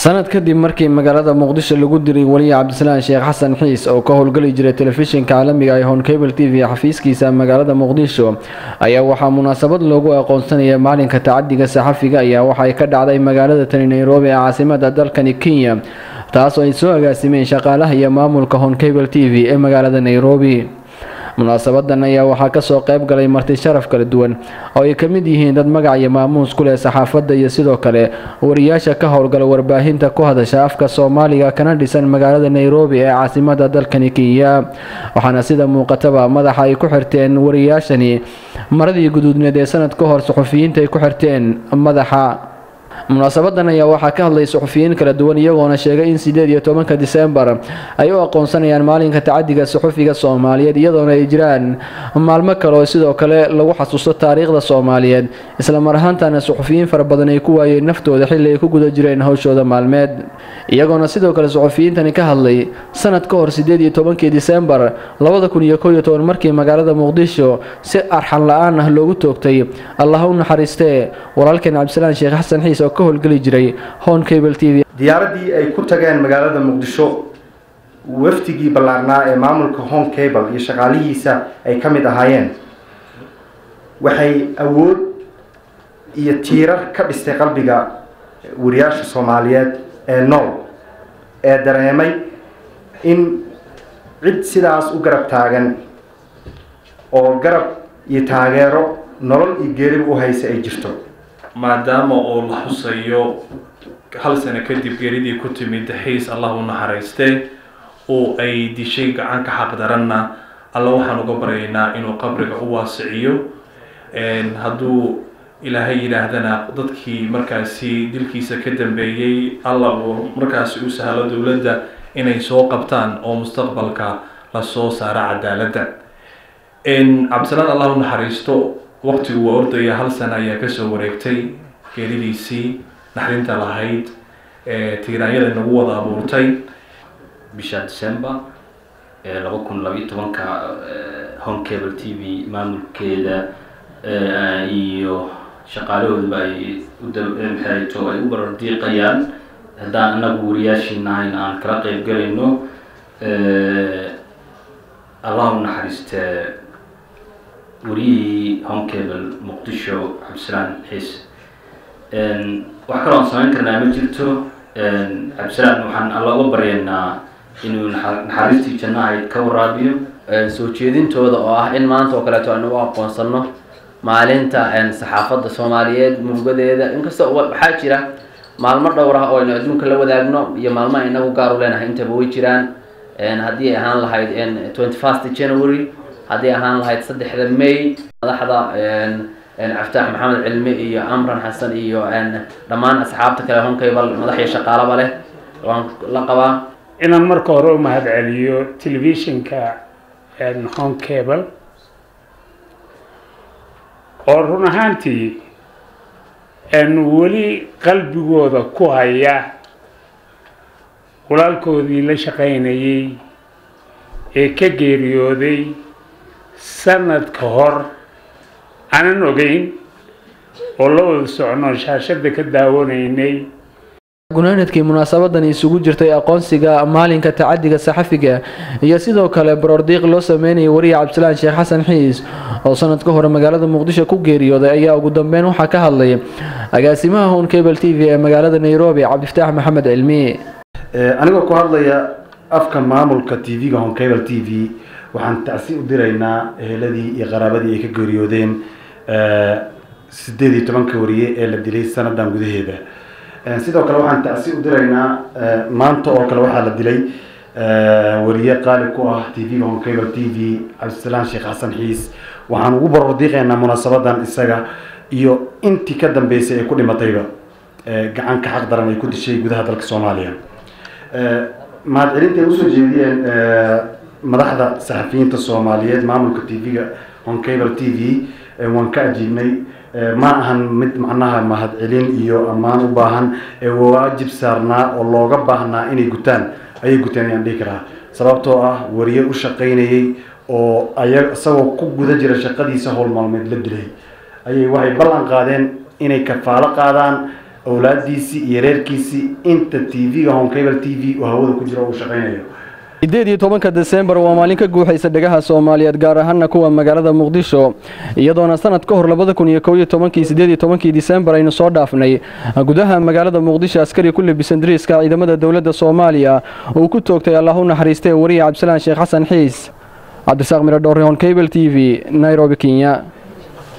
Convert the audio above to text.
sanad kadib markii magaalada Muqdisho lagu diray wali Cabdisalaan Sheekh Xasan Xiis oo ka howlgali jiray telefishinka caalamiga ah Hon Cable TV xafiiskiisa magaalada Muqdisho ayaa waxaa munaasabad loogu aqoonsanaya maalinka tacadiga saxafiga ayaa waxay ka dhacday magaalada Nairobi ee caasimadda dalkani Kenya taas oo ay soo agaasimeen shaqaalaha iyo maamulka Hon Cable TV ee magaalada Nairobi. munaasabadan ayaa waxaa ka soo qayb galay marti sharaf kala duwan oo ay kamid yihiin dad magac iyo maamuus ku leh saxaafadda iyo sidoo kale wariyaasha ka howlgala warbaahinta ku hadasha afka Soomaaliga kana dhisan magaalada Nairobi ee caasimadda dalkani Kenya. waxaana sida muuqataba madaxa ay ku xirteen wariyaashani maradii guduudneed ee sanad ka hor suxufiyiinta ay ku xirteen madaxa. munaasabadan ayaa waxaa ka hadlay suxufiyiin kala duwan iyagoona sheegay in 18 December ay u aqoonsanayaan maalinka tacadiga suxufiga Soomaaliyeed iyadoona ay jiraan maalmo kale oo sidoo kale lagu xasuusto taariikhda Soomaaliyeed isla mar ahaantaana suxufiyiin fara badan ay ku waayeen naftooda xilli ay ku guda jireen hawshooda maalmeed. iyagoona sidoo kale suxufiyiintani ka hadlay sanad ka hor 18 December 2011 markii magaalada Muqdisho si arxan la'aan ah loogu toogtay Allah u naxariistee walaalkeen Cabdisalaan Sheekh Xasan Xiis oo ka howlgali jiray Hon Cable TV. diyaaradii ay ku tageen magaalada Muqdisho waftigii ballaarnaa ee maamulka Hon Cable iyo shaqaalihiisa ay ka mid ahaayeen waxay awood iyo tiirar ka dhistay qalbiga wariyaasha Soomaaliyeed ee nool ee dareemay in cid sidaas u garab taagan oo garab iyo taageero nolol iyo geeri u haysa ay jirto. maadaama oo la xusayo hal sano kadib geeridii ku timid Xiis Allah u naxariistay oo ay dishay gacan ka xaq daranna alla waxaan uga baryaynaa inuu qabriga u waasiciyo hadduu ilaahay yiraahdana dadkii markaasi dilkiisa ka dambeeyay alla uu markaasi u sahlo dawladda inay soo qabtaan oo mustaqbalka la soo saaro cadaaladda. Cabdisalaan Allah u naxariisto waqtigu waa ordaya hal sano ayaa ka soo wareegtay geeridiisii naxdinta lahayd tiiraanyada nagu wada abuurtay bisha December 2012 Hon Cable TV maamulkeeda iyo shaqaalahooda ay u barardiiqayaan haddaan anagu wariyaashiinahay aan kala qayb galayno Allah u naxariistee وري هون كابل مقدشو عبدالسلام حيس وحكرا صنعين كرنا مجلتو عبدالسلام وحن الله أبرينا إنه نحرستي جناعي كور رابيو سوچيدين تودا إن ما أنتو كلا تو أنو أقوانصنو مالينتا إن صحافة الصوماليات موجودة إن كسر بحاجرة معلومات دورها أو إنه أدون كلا وداعنا يا معلومات إنه قارو لنا إنت بوي جيران إن هدي هان لهاي إن 21 January هذه أهان لهاي تصدق حدا ماي لحظة إن عفتاح محمد علمي إيو أمران حسن إيو إن لمان أصحابتك لهم كيبل مضحية شقالة بله لقبا إن المركو روما هذا عليو تلفزيون كا إن هون كيبل أورهنا هانتي إن ولي قلبي جودا كوهايا ولالكو ذي لشقيني كجيريودي sanad ka hor aanan ogeyn oo la wada socono shaashada ka daawanaynay. gunaanadkii munaasabadan isugu jirtay aqoonsiga maalinka tacadiga saxafiga iyo sidoo kale barordiiq loo sameeyay wariye Cabdisalaan Sheekh Xasan Xiis oo sanad ka hor magaalada Muqdisho ku geeriyooday ayaa ugu dambeyn waxa ka hadlay agaasimaha Hon Cable TV ee magaalada Nairobi Cabdifataax Maxamed Cilmi. anigoo ku hadlaya afka maamulka TV-ga Hon Cable TV waxaan taasi u diraynaa eheladii iyo qaraabadii ay ka geeriyoodeen 18 wariye ee la dilay sanadan gudaheeda. sidoo kale waxaan taasi u diraynaa maanta oo kale waxa la dilay wariye qaali ku ah TV-ga Hon Cable TV Cabdisalaan Sheekh Xasan Xiis. waxaan ugu barordiiqaynaa munaasabadan isaga iyo intii ka dambeysay ee ku dhimatayba gacan ka xaq daran ay ku dishay gudaha dalka Soomaaliya. maad celinta u soo jeediyeen madaxda saxafiyiinta Soomaaliyeed maamulka TV-ga Hon Cable TV waan ka ajiibnay ma ahan mid macnaha mahad celin iyo ammaan u baahan waajib saarnaa oo looga baahnaa inay gutaan ayay gutaan ayaan dhihi karaa sababtoo ah wariye u shaqaynayay oo isagoo ku guda jira shaqadiisa howl maalmeed la dilay ayay waxay ballan qaadeen inay kafaalo qaadaan awlaadiisii iyo reerkiisii inta TV-ga Home Cable TV oo hawada ku jira uu shaqeynayo 18 December waa maalin ka guuxaysa dhagaha Soomaaliyeed gaar ahaan kuwa magaalada Muqdisho iyadoona sanad ka hor 2011 December aynu soo dhaafnay gudaha magaalada Muqdisho askari ku labisan dariiska ciidamada dawladda Soomaaliya oo ku toogtay Allah u naxariistay wariye Cabdisalaan Sheekh Xasan Xiis Cabdisaaq Miradhowr Home Cable TV Nairobi Kenya